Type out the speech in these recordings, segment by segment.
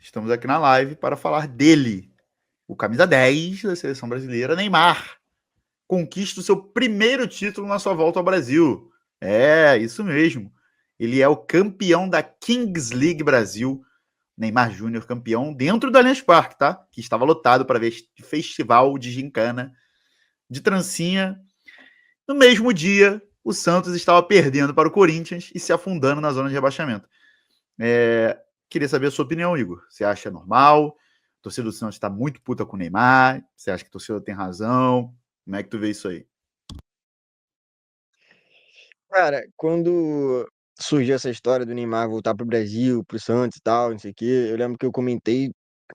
Estamos aqui na live para falar dele, o camisa 10 da seleção brasileira, Neymar. Conquista o seu primeiro título na sua volta ao Brasil. É, isso mesmo. Ele é o campeão da Kings League Brasil, Neymar Júnior, campeão dentro do Allianz Parque, tá? Que estava lotado para ver este festival de gincana, de trancinha. No mesmo dia, o Santos estava perdendo para o Corinthians e se afundando na zona de rebaixamento. Queria saber a sua opinião, Igor. Você acha normal? A torcida do Santos está muito puta com o Neymar? Você acha que a torcida tem razão? Como é que tu vê isso aí? Cara, quando surgiu essa história do Neymar voltar pro Brasil, pro Santos e tal, não sei o quê, eu lembro que eu comentei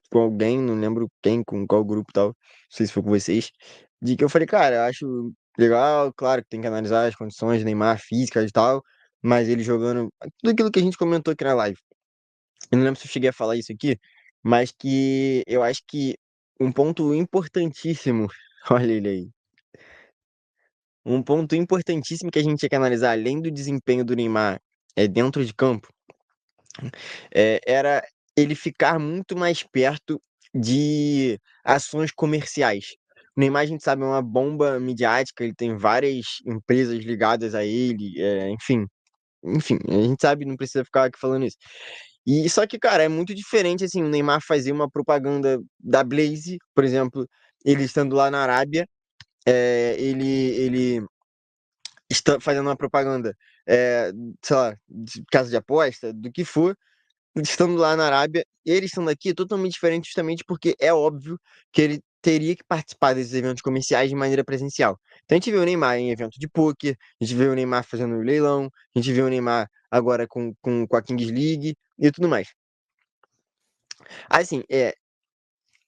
com alguém, não lembro quem, com qual grupo e tal, não sei se foi com vocês, de que eu falei, cara, eu acho legal, claro que tem que analisar as condições do Neymar físicas e tal, mas ele jogando tudo aquilo que a gente comentou aqui na live. Eu não lembro se eu cheguei a falar isso aqui, mas que eu acho que um ponto importantíssimo, olha ele aí. Um ponto importantíssimo que a gente tinha que analisar, além do desempenho do Neymar dentro de campo, era ele ficar muito mais perto de ações comerciais. O Neymar, a gente sabe, é uma bomba midiática, ele tem várias empresas ligadas a ele, enfim, a gente sabe, não precisa ficar aqui falando isso. E só que, cara, é muito diferente assim, o Neymar fazer uma propaganda da Blaze, por exemplo, ele estando lá na Arábia, ele está fazendo uma propaganda, eh, sei lá, de casa de aposta, do que for, estando lá na Arábia, ele estando aqui é totalmente diferente, justamente porque é óbvio que ele teria que participar desses eventos comerciais de maneira presencial. Então a gente vê o Neymar em evento de pôquer, a gente vê o Neymar fazendo leilão, a gente vê o Neymar agora com a Kings League e tudo mais. Assim,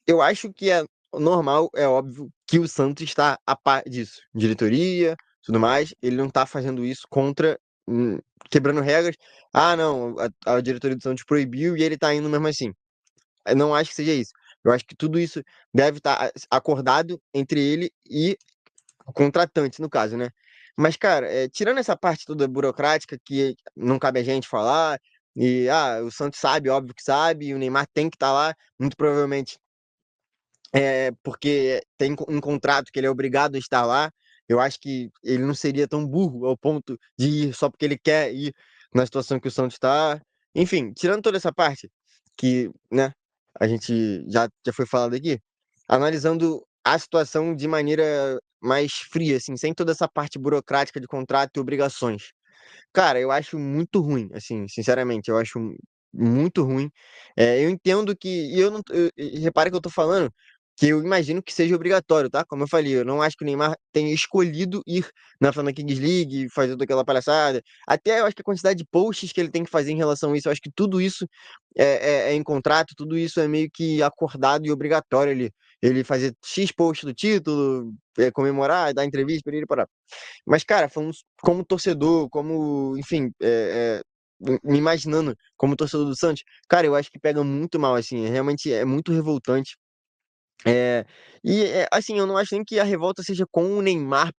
eu acho que é normal, é óbvio que o Santos está a par disso. Diretoria, tudo mais, ele não está fazendo isso contra, quebrando regras. Ah, não, a diretoria do Santos proibiu e ele está indo mesmo assim. Eu não acho que seja isso. Eu acho que tudo isso deve estar acordado entre ele e o contratante, no caso, né? Mas, cara, tirando essa parte toda burocrática que não cabe a gente falar, o Santos sabe, óbvio que sabe, e o Neymar tem que estar lá, muito provavelmente porque tem um contrato que ele é obrigado a estar lá. Eu acho que ele não seria tão burro ao ponto de ir só porque ele quer ir na situação que o Santos está. Enfim, tirando toda essa parte, que, né, a gente já foi falado aqui, analisando a situação de maneira mais fria, assim, sem toda essa parte burocrática de contrato e obrigações. Cara, eu acho muito ruim, assim, sinceramente, eu acho muito ruim. Eu entendo que e eu não e repara que eu tô falando que eu imagino que seja obrigatório, tá? Como eu falei, eu não acho que o Neymar tenha escolhido ir na final da Kings League, fazer toda aquela palhaçada. Até eu acho que a quantidade de posts que ele tem que fazer em relação a isso, eu acho que tudo isso é em contrato, tudo isso é meio que acordado e obrigatório ali. Ele fazer X post do título, comemorar, dar entrevista, piriri, parará. Mas, cara, falando como torcedor, como, enfim, me imaginando como torcedor do Santos, cara, eu acho que pega muito mal, assim, realmente é muito revoltante. É, assim, eu não acho nem que a revolta seja com o Neymar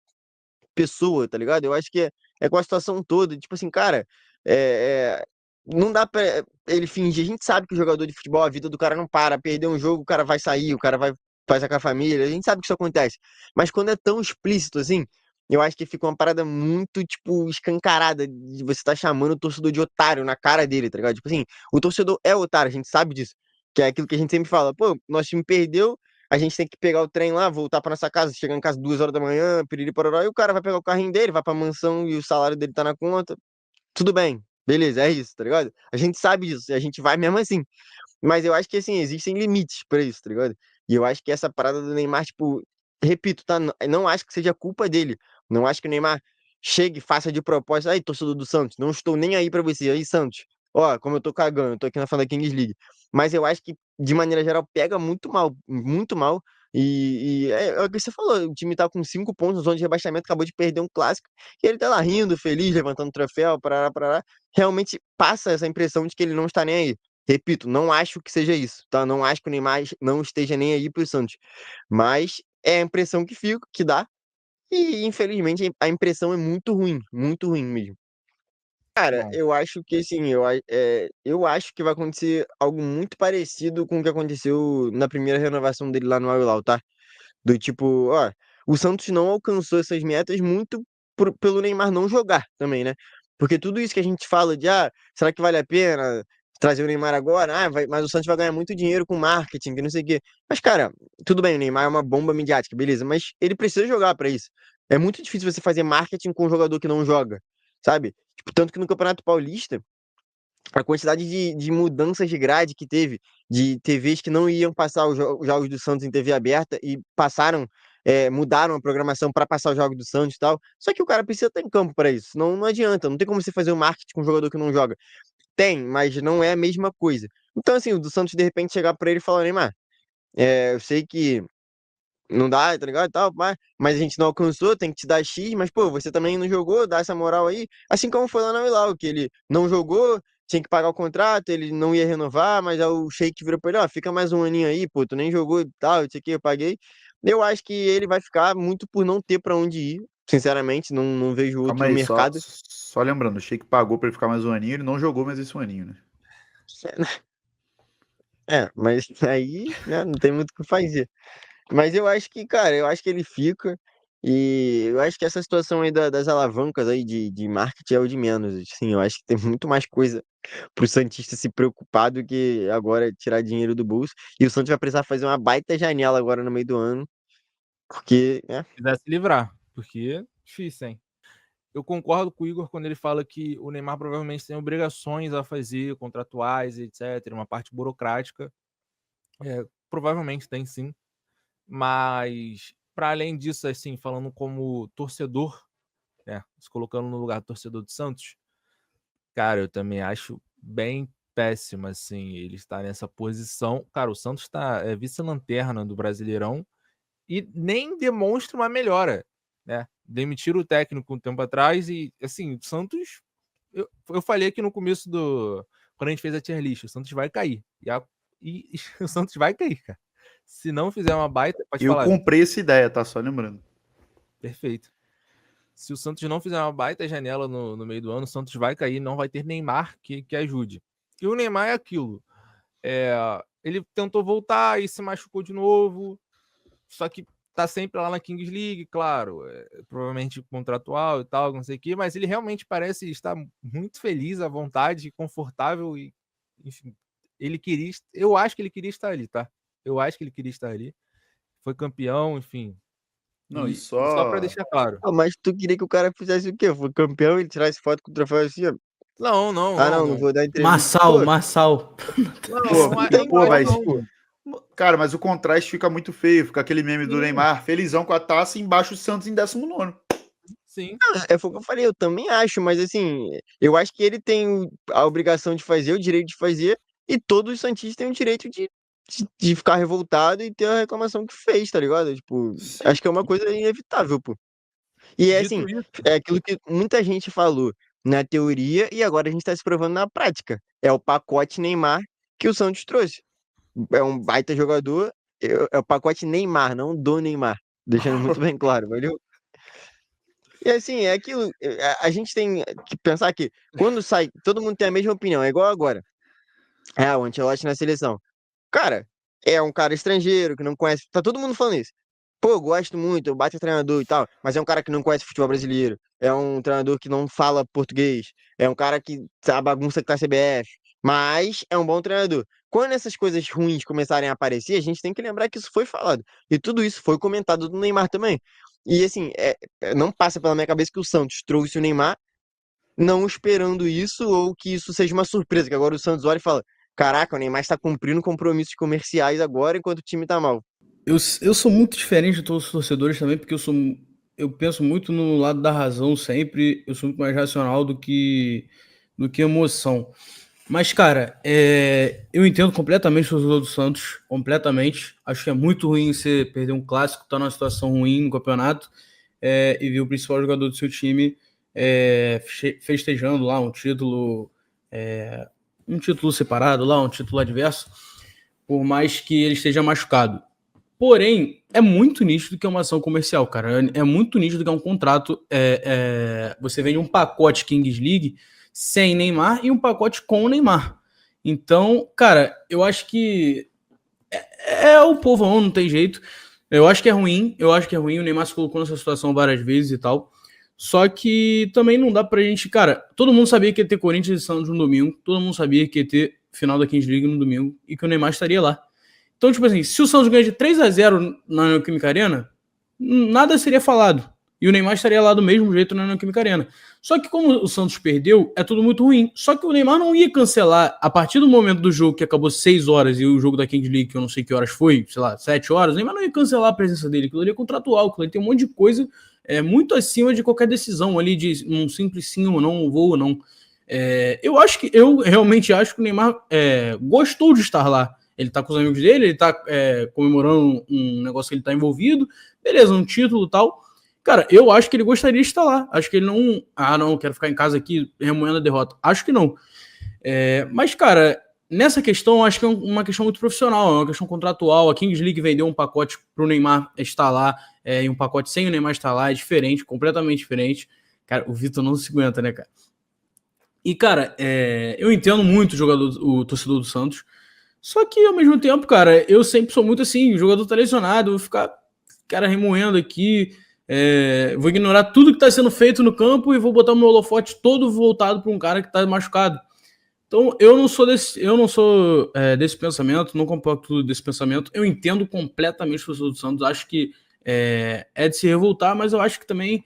pessoa, tá ligado? Eu acho que é com a situação toda, tipo assim, cara, é, é, não dá pra ele fingir. A gente sabe que o jogador de futebol, a vida do cara não para, perder um jogo, o cara vai sair, o cara vai passar com a família, a gente sabe que isso acontece. Mas quando é tão explícito assim, eu acho que fica uma parada muito, tipo, escancarada de você tá chamando o torcedor de otário na cara dele, tá ligado? Tipo assim, o torcedor é otário, a gente sabe disso. Que é aquilo que a gente sempre fala, pô, nosso time perdeu, a gente tem que pegar o trem lá, voltar pra nossa casa, chegar em casa 2 horas da manhã, piriri pororó, e o cara vai pegar o carrinho dele, vai pra mansão e o salário dele tá na conta. Tudo bem, beleza, é isso, tá ligado? A gente sabe disso, e a gente vai mesmo assim. Mas eu acho que, assim, existem limites pra isso, tá ligado? E eu acho que essa parada do Neymar, tipo, repito, tá? Não acho que seja culpa dele. Não acho que o Neymar chegue, faça de propósito. Aí, torcedor do Santos, não estou nem aí pra você. Aí, Santos, ó, como eu tô cagando, eu tô aqui na final da Kings League. Mas eu acho que, de maneira geral, pega muito mal, muito mal. É o que você falou, o time tá com 5 pontos na zona de rebaixamento, acabou de perder um clássico, e ele tá lá rindo, feliz, levantando troféu, parará, parará. Realmente passa essa impressão de que ele não está nem aí. Repito, não acho que seja isso, tá? Não acho que o Neymar não esteja nem aí para o Santos. Mas é a impressão que fica, que dá, e infelizmente a impressão é muito ruim mesmo. Cara, Bom, eu acho que assim, eu acho que vai acontecer algo muito parecido com o que aconteceu na primeira renovação dele lá no Al Hilal, tá? Do tipo, ó, o Santos não alcançou essas metas muito pelo Neymar não jogar também, né? Porque tudo isso que a gente fala de, será que vale a pena trazer o Neymar agora? Mas o Santos vai ganhar muito dinheiro com marketing, que não sei o quê. Mas, cara, tudo bem, o Neymar é uma bomba midiática, beleza, mas ele precisa jogar pra isso. É muito difícil você fazer marketing com um jogador que não joga, sabe? Tipo, tanto que no Campeonato Paulista a quantidade de mudanças de grade que teve, de TVs que não iam passar os jogos do Santos em TV aberta e passaram, mudaram a programação para passar os jogos do Santos e tal. Só que o cara precisa estar em campo para isso. Não, não adianta, não tem como você fazer o marketing com um jogador que não joga. Tem, mas não é a mesma coisa. Então, assim, o do Santos de repente chegar para ele e falar, Neymar, eu sei que não dá, tá ligado? E tal, mas a gente não alcançou, tem que te dar X, mas pô, você também não jogou, dá essa moral aí. Assim como foi lá no Hilal, que ele não jogou, tinha que pagar o contrato, ele não ia renovar, mas aí o Sheik virou pra ele, ó, fica mais um aninho aí, pô, tu nem jogou e tal, isso aqui eu paguei. Eu acho que ele vai ficar muito por não ter pra onde ir, sinceramente, não vejo outro Calma no aí, só, mercado. só lembrando, o Sheik pagou pra ele ficar mais um aninho, ele não jogou mais esse um aninho, né? Mas aí, né, não tem muito o que fazer. Mas eu acho que, cara, eu acho que ele fica. E eu acho que essa situação aí das alavancas aí de marketing é o de menos. Assim, eu acho que tem muito mais coisa pro Santista se preocupar do que agora tirar dinheiro do bolso. E o Santos vai precisar fazer uma baita janela agora no meio do ano. Porque, né? quiser se livrar, porque é difícil, hein? Eu concordo com o Igor quando ele fala que o Neymar provavelmente tem obrigações a fazer, contratuais, etc., uma parte burocrática. Provavelmente tem sim. Mas, para além disso, assim, falando como torcedor, né, se colocando no lugar do torcedor do Santos, cara, eu também acho bem péssimo, assim, ele estar nessa posição. Cara, o Santos está vice-lanterna do Brasileirão e nem demonstra uma melhora, né? Demitiram o técnico um tempo atrás e, assim, o Santos. Eu falei aqui no começo do. Quando a gente fez a tier list, o Santos vai cair. E o Santos vai cair, cara. Se não fizer uma baita. Pode Eu falar, Vitor. comprei essa ideia, tá? Só lembrando. Perfeito. Se o Santos não fizer uma baita janela no meio do ano, o Santos vai cair, não vai ter Neymar que ajude. E o Neymar é aquilo. Ele tentou voltar e se machucou de novo, só que tá sempre lá na Kings League, claro, provavelmente contratual e tal, não sei o quê, mas ele realmente parece estar muito feliz, à vontade, confortável e, enfim, ele queria, eu acho que ele queria estar ali, tá? Eu acho que ele queria estar ali. Foi campeão, enfim. Não, e E só para só. deixar claro. Mas tu queria que o cara fizesse o quê? Foi campeão e tirasse foto com o troféu assim, ó. Não, não, Ah, não, não não. vou dar entrevista. Marçal, Pô, Marçal. Não, Pô, não, tem pô, como, mas. pô. Cara, mas o contraste fica muito feio. Fica aquele meme do Sim, Neymar, felizão com a taça, e embaixo o Santos em 19º. sim. Foi o que eu falei, eu também acho, mas assim, eu acho que ele tem a obrigação de fazer, o direito de fazer, e todos os santistas têm o direito de ficar revoltado e ter a reclamação que fez, tá ligado? Tipo, Sim. acho que é uma coisa inevitável, pô. E é assim, Dito isso, é aquilo que muita gente falou na teoria e agora a gente tá se provando na prática. É o pacote Neymar que o Santos trouxe. É um baita jogador, é o pacote Neymar, não do Neymar. Deixando muito bem claro, valeu? E assim, é aquilo. A gente tem que pensar que quando sai, todo mundo tem a mesma opinião, é igual agora. O Ancelotti na seleção. Cara, é um cara estrangeiro que não conhece. Tá todo mundo falando isso. Pô, eu gosto muito, eu bato treinador e tal, mas é um cara que não conhece futebol brasileiro. É um treinador que não fala português. É um cara que tá a bagunça que tá a CBF. Mas é um bom treinador. Quando essas coisas ruins começarem a aparecer, a gente tem que lembrar que isso foi falado. E tudo isso foi comentado do Neymar também. E assim, não passa pela minha cabeça que o Santos trouxe o Neymar não esperando isso ou que isso seja uma surpresa, que agora o Santos olha e fala: caraca, o Neymar está cumprindo compromissos comerciais agora enquanto o time tá mal. Eu sou muito diferente de todos os torcedores também, porque eu penso muito no lado da razão sempre, eu sou muito mais racional do que emoção. Mas, cara, eu entendo completamente o torcedor do Santos, completamente. Acho que é muito ruim você perder um clássico, tá numa situação ruim no campeonato, e ver o principal jogador do seu time festejando lá um título separado lá, um título adverso, por mais que ele esteja machucado. Porém, é muito nítido que é uma ação comercial, cara. É muito nítido que é um contrato. Você vende um pacote Kings League sem Neymar e um pacote com o Neymar. Então, cara, eu acho que é o povão, não tem jeito. Eu acho que é ruim, o Neymar se colocou nessa situação várias vezes e tal. Só que também não dá pra gente, cara, todo mundo sabia que ia ter Corinthians e Santos no domingo, todo mundo sabia que ia ter final da Kings League no domingo e que o Neymar estaria lá. Então, tipo assim, se o Santos ganha de 3-0 na Neoquímica Arena, nada seria falado. E o Neymar estaria lá do mesmo jeito na Neoquímica Arena. Só que como o Santos perdeu, é tudo muito ruim. Só que o Neymar não ia cancelar, a partir do momento do jogo que acabou 6 horas e o jogo da Kings League, que eu não sei que horas foi, sei lá, 7 horas, o Neymar não ia cancelar a presença dele. Aquilo ali é contratual, aquilo ali tem um monte de coisa muito acima de qualquer decisão ali de um simples sim ou não, vou ou não. Eu realmente acho que o Neymar gostou de estar lá. Ele tá com os amigos dele, ele tá comemorando um negócio que ele tá envolvido, beleza, um título e tal. Cara, eu acho que ele gostaria de estar lá. Acho que ele não, quero ficar em casa aqui remoendo a derrota. Acho que não. Mas, cara, nessa questão, acho que é uma questão muito profissional, é uma questão contratual. A Kings League vendeu um pacote pro Neymar estar lá, e um pacote sem o Neymar estar lá, é diferente, completamente diferente. Cara, o Vitor não se aguenta, né, cara? E, cara, eu entendo muito o torcedor do Santos, só que, ao mesmo tempo, cara, eu sempre sou muito assim, o jogador tá lesionado, vou ficar, cara, remoendo aqui, vou ignorar tudo que tá sendo feito no campo e vou botar o meu holofote todo voltado para um cara que tá machucado. Então, eu não sou desse pensamento, não compacto desse pensamento. Eu entendo completamente o torcedor do Santos, acho que é de se revoltar, mas eu acho que também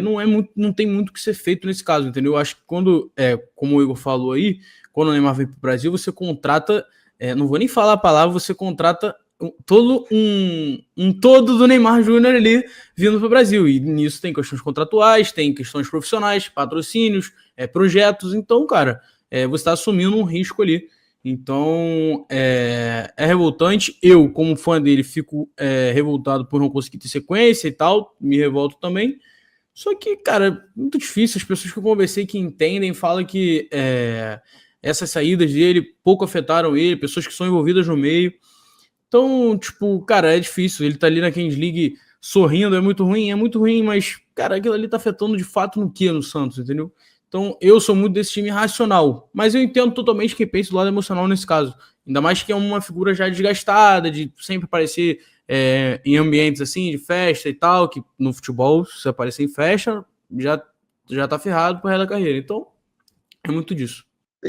não tem muito o que ser feito nesse caso, entendeu? Eu acho que quando, como o Igor falou aí, quando o Neymar vem pro Brasil, você contrata, não vou nem falar a palavra, você contrata todo todo do Neymar Júnior ali vindo pro Brasil, e nisso tem questões contratuais, tem questões profissionais, patrocínios, projetos, então, cara, você está assumindo um risco ali. Então, é revoltante. Eu, como fã dele, fico revoltado por não conseguir ter sequência e tal, me revolto também. Só que, cara, muito difícil. As pessoas que eu conversei que entendem falam que essas saídas dele pouco afetaram ele, pessoas que são envolvidas no meio. Então, tipo, cara, é difícil. Ele tá ali na Kings League sorrindo, é muito ruim, mas, cara, aquilo ali tá afetando de fato no que no Santos, entendeu? Então, eu sou muito desse time racional, mas eu entendo totalmente quem pensa do lado emocional nesse caso. Ainda mais que é uma figura já desgastada, de sempre aparecer em ambientes assim, de festa e tal, que no futebol, se você aparecer em festa, já tá ferrado pro resto da carreira. Então, é muito disso.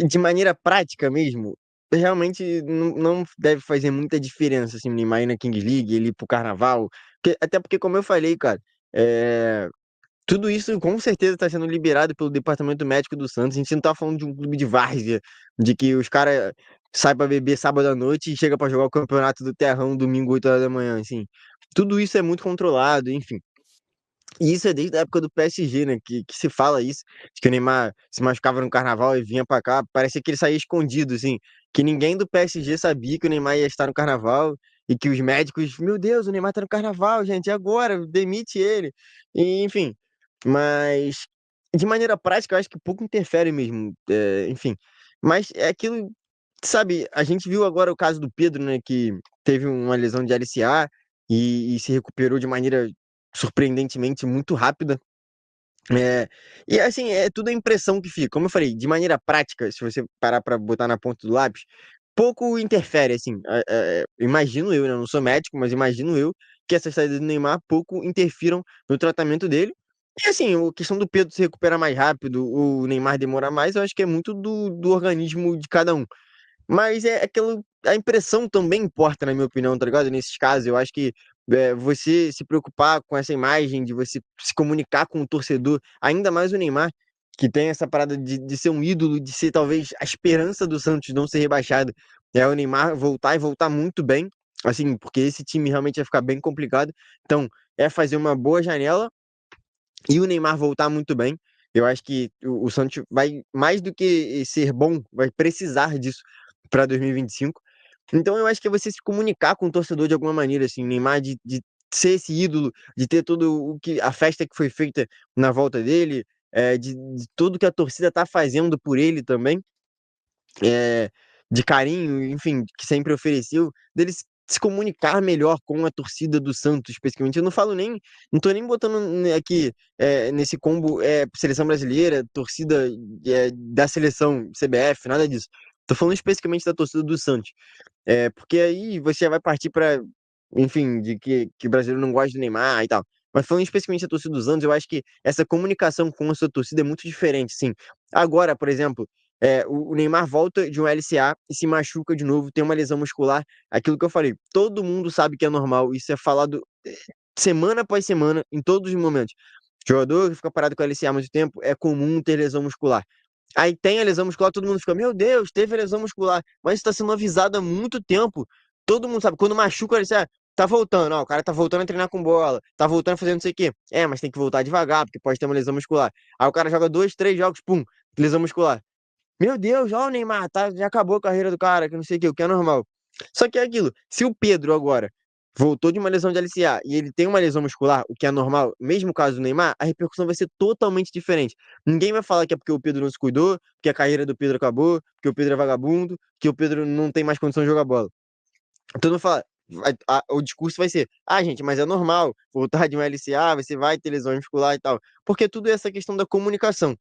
De maneira prática mesmo, realmente não deve fazer muita diferença, assim, o Neymar ir na Kings League, ele ir pro Carnaval, até porque, como eu falei, cara, tudo isso com certeza está sendo liberado pelo departamento médico do Santos. A gente não tá falando de um clube de várzea, de que os caras saem pra beber sábado à noite e chega para jogar o campeonato do Terrão domingo, 8 horas da manhã, assim. Tudo isso é muito controlado, enfim. E isso é desde a época do PSG, né? Que se fala isso, de que o Neymar se machucava no carnaval e vinha pra cá. Parecia que ele saía escondido, assim. Que ninguém do PSG sabia que o Neymar ia estar no carnaval e que os médicos, meu Deus, o Neymar tá no carnaval, gente, e agora? Demite ele. E, enfim, mas de maneira prática, eu acho que pouco interfere mesmo. Enfim, mas é aquilo, sabe? A gente viu agora o caso do Pedro, né? Que teve uma lesão de LCA e se recuperou de maneira surpreendentemente muito rápida. E assim, é tudo a impressão que fica. Como eu falei, de maneira prática, se você parar para botar na ponta do lápis, pouco interfere, assim. Imagino eu, né? Eu não sou médico, mas imagino eu que essas saídas do Neymar pouco interfiram no tratamento dele. E assim, a questão do Pedro se recuperar mais rápido, o Neymar demorar mais, eu acho que é muito do organismo de cada um. Mas é aquilo, a impressão também importa, na minha opinião, tá ligado? Nesses casos, eu acho que você se preocupar com essa imagem, de você se comunicar com o torcedor, ainda mais o Neymar, que tem essa parada de ser um ídolo, de ser talvez a esperança do Santos não ser rebaixado, é o Neymar voltar e voltar muito bem, assim, porque esse time realmente vai ficar bem complicado. Então, é fazer uma boa janela e o Neymar voltar muito bem. Eu acho que o Santos vai, mais do que ser bom, vai precisar disso para 2025. Então eu acho que é você se comunicar com o torcedor de alguma maneira, assim, Neymar de ser esse ídolo, de ter todo o que a festa que foi feita na volta dele, de tudo que a torcida tá fazendo por ele também, de carinho, enfim, que sempre ofereceu, dele se comunicar melhor com a torcida do Santos, especificamente. Eu não tô nem botando aqui nesse combo seleção brasileira, torcida da seleção CBF, nada disso. Tô falando especificamente da torcida do Santos. Porque aí você vai partir para, enfim, de que o brasileiro não gosta do Neymar e tal. Mas falando especificamente da torcida dos Santos, eu acho que essa comunicação com a sua torcida é muito diferente, sim. Agora, por exemplo, o Neymar volta de um LCA e se machuca de novo, tem uma lesão muscular. Aquilo que eu falei, todo mundo sabe que é normal, isso é falado semana após semana, em todos os momentos. Jogador que fica parado com a LCA há muito tempo, é comum ter lesão muscular. Aí tem a lesão muscular, todo mundo fica, meu Deus, teve a lesão muscular, mas está sendo avisado há muito tempo. Todo mundo sabe, quando machuca, ele tá voltando, ó, o cara tá voltando a treinar com bola, tá voltando a fazer não sei o quê. Mas tem que voltar devagar, porque pode ter uma lesão muscular. Aí o cara joga 2, 3 jogos, pum, lesão muscular. Meu Deus, ó o Neymar, já acabou a carreira do cara, que não sei o quê, o que é normal. Só que é aquilo, se o Pedro agora voltou de uma lesão de LCA e ele tem uma lesão muscular, o que é normal, mesmo caso do Neymar, a repercussão vai ser totalmente diferente. Ninguém vai falar que é porque o Pedro não se cuidou, que a carreira do Pedro acabou, que o Pedro é vagabundo, que o Pedro não tem mais condição de jogar bola. Todo mundo fala, o discurso vai ser, gente, mas é normal, voltar de uma LCA, você vai ter lesão muscular e tal. Porque tudo é essa questão da comunicação.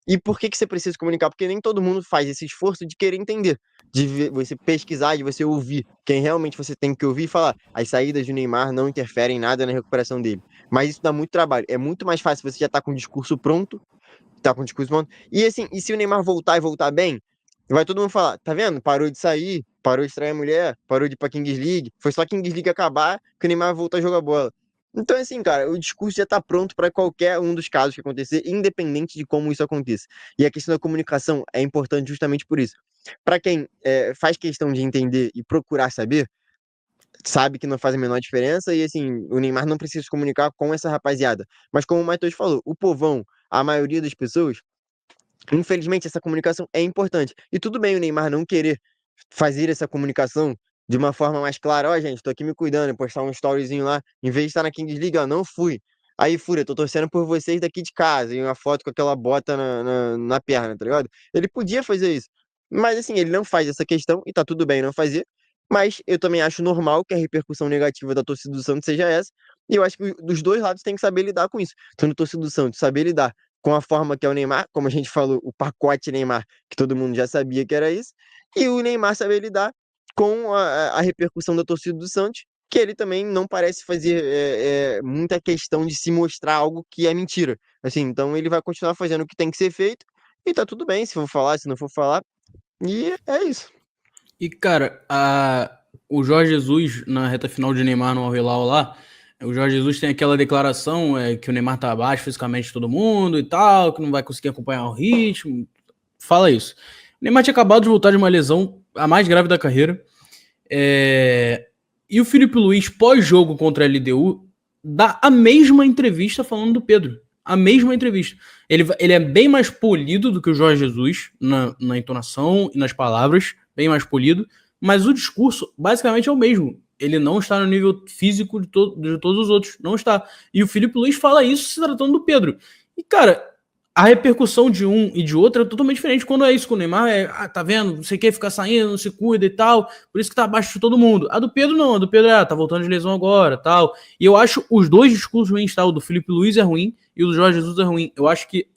E por que você precisa comunicar? Porque nem todo mundo faz esse esforço de querer entender, de você pesquisar, de você ouvir quem realmente você tem que ouvir e falar. As saídas do Neymar não interferem em nada na recuperação dele. Mas isso dá muito trabalho. É muito mais fácil você já estar com o discurso pronto, E assim, e se o Neymar voltar e voltar bem, vai todo mundo falar, tá vendo? Parou de sair, parou de trair a mulher, parou de ir pra Kings League. Foi só Kings League acabar que o Neymar vai voltar a jogar bola. Então, assim, cara, o discurso já tá pronto para qualquer um dos casos que acontecer, independente de como isso aconteça. E a questão da comunicação é importante justamente por isso. Para quem faz questão de entender e procurar saber, sabe que não faz a menor diferença e, assim, o Neymar não precisa se comunicar com essa rapaziada. Mas como o Matheus falou, o povão, a maioria das pessoas, infelizmente, essa comunicação é importante. E tudo bem o Neymar não querer fazer essa comunicação de uma forma mais clara. Ó, gente, tô aqui me cuidando, postar um storyzinho lá, em vez de estar na Kings League, ó, não fui. Aí, Fúria, tô torcendo por vocês daqui de casa, e uma foto com aquela bota na perna, tá ligado? Ele podia fazer isso. Mas, assim, ele não faz essa questão, e tá tudo bem não fazer. Mas eu também acho normal que a repercussão negativa da torcida do Santos seja essa. E eu acho que dos dois lados tem que saber lidar com isso. Tanto a torcida do Santos saber lidar com a forma que é o Neymar, como a gente falou, o pacote Neymar, que todo mundo já sabia que era isso, e o Neymar saber lidar com a repercussão da torcida do Santos, que ele também não parece fazer muita questão de se mostrar algo que é mentira. Assim, então ele vai continuar fazendo o que tem que ser feito, e tá tudo bem, se for falar, se não for falar, e é isso. E, cara, o Jorge Jesus, na reta final de Neymar no Al-Hilal lá, o Jorge Jesus tem aquela declaração que o Neymar tá abaixo fisicamente de todo mundo e tal, que não vai conseguir acompanhar o ritmo. Fala isso. O Neymar tinha acabado de voltar de uma lesão, a mais grave da carreira. E o Filipe Luís, pós-jogo contra a LDU, dá a mesma entrevista falando do Pedro. A mesma entrevista. Ele é bem mais polido do que o Jorge Jesus na entonação e nas palavras, bem mais polido, mas o discurso basicamente é o mesmo. Ele não está no nível físico de todos os outros, não está. E o Filipe Luís fala isso se tratando do Pedro. E, cara, a repercussão de um e de outro é totalmente diferente. Quando é isso com o Neymar, tá vendo? Você quer ficar saindo, não se cuida e tal, por isso que tá abaixo de todo mundo. A do Pedro não, a do Pedro tá voltando de lesão agora, tal. E eu acho os dois discursos ruins, tá? O do Filipe Luís é ruim e o do Jorge Jesus é ruim. Eu acho que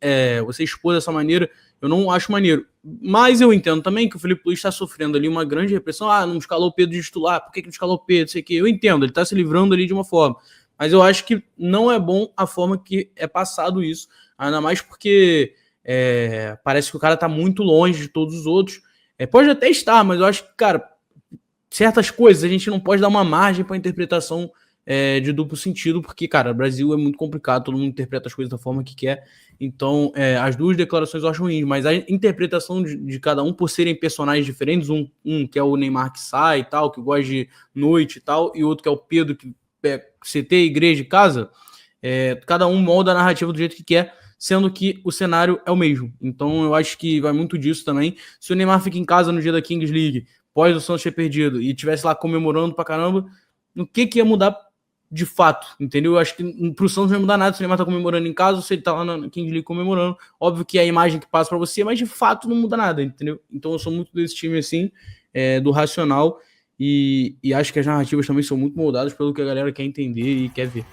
você expor dessa maneira, eu não acho maneiro. Mas eu entendo também que o Filipe Luís está sofrendo ali uma grande repressão. Não escalou o Pedro de titular, por que não escalou o Pedro, sei que. Eu entendo, ele tá se livrando ali de uma forma. Mas eu acho que não é bom a forma que é passado isso. Ainda mais porque parece que o cara tá muito longe de todos os outros. Pode até estar, mas eu acho que, cara, certas coisas a gente não pode dar uma margem para interpretação de duplo sentido, porque, cara, o Brasil é muito complicado, todo mundo interpreta as coisas da forma que quer. Então, as duas declarações eu acho ruins, mas a interpretação de cada um, por serem personagens diferentes, um que é o Neymar que sai e tal, que gosta de noite e tal, e outro que é o Pedro que CT, igreja e casa, cada um molda a narrativa do jeito que quer, sendo que o cenário é o mesmo. Então eu acho que vai muito disso também. Se o Neymar fica em casa no dia da Kings League, pós o Santos ter perdido, e estivesse lá comemorando pra caramba, o que ia mudar de fato, entendeu? Eu acho que pro Santos não vai mudar nada se o Neymar tá comemorando em casa ou se ele tá lá na Kings League comemorando. Óbvio que é a imagem que passa pra você, mas de fato não muda nada, entendeu? Então eu sou muito desse time assim, do racional, E acho que as narrativas também são muito moldadas pelo que a galera quer entender e quer ver.